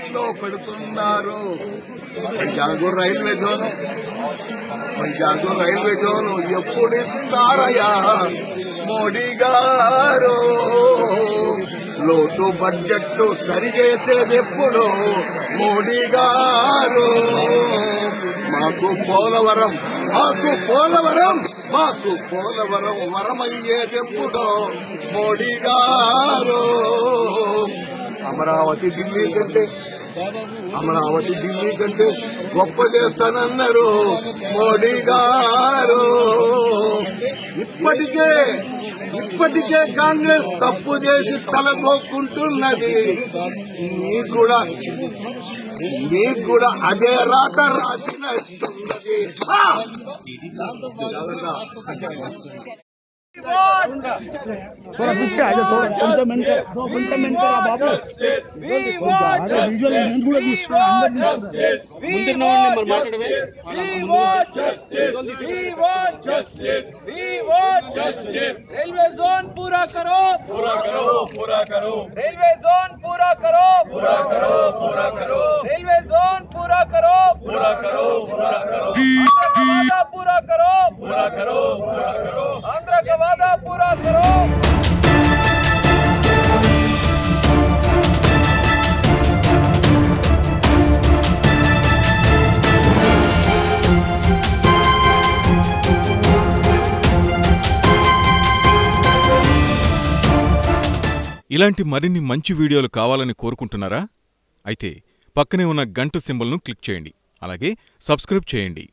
బడ్జెట్లో పెడుతున్నారు. Vizag railway zone ఎప్పుడు ఇస్తారయ్యా మోడీ గారు? లోటు బడ్జెట్ సరిచేసేది ఎప్పుడు మోడీ గారు? మాకు పోలవరం వరమయ్యేదెప్పుడో మోడీ గారు? అమరావతి ఢిల్లీ కంటే గొప్ప చేస్తానన్నారు మోడీ గారు. ఇప్పటికే కాంగ్రెస్ తప్పు చేసి తలదొక్కుంటున్నది. మీకు కూడా అదే రాత రాసినట్టున్నది. थोड़ा पीछे आ जाओ, थोड़ा కొంచెం వెనక బాబు. అదే విజువల్ నేను కూడా తీసుకున్నా, रेलवे जोन पूरा करो, रेलवे जोन पूरा करो, रेलवे जोन पूरा करो, आंध्र का वादा पूरा करो. ఇలాంటి మరిన్ని మంచి వీడియోలు కావాలని కోరుకుంటున్నారా? అయితే పక్కనే ఉన్న గంట సింబల్ను క్లిక్ చేయండి. అలాగే సబ్స్క్రైబ్ చేయండి.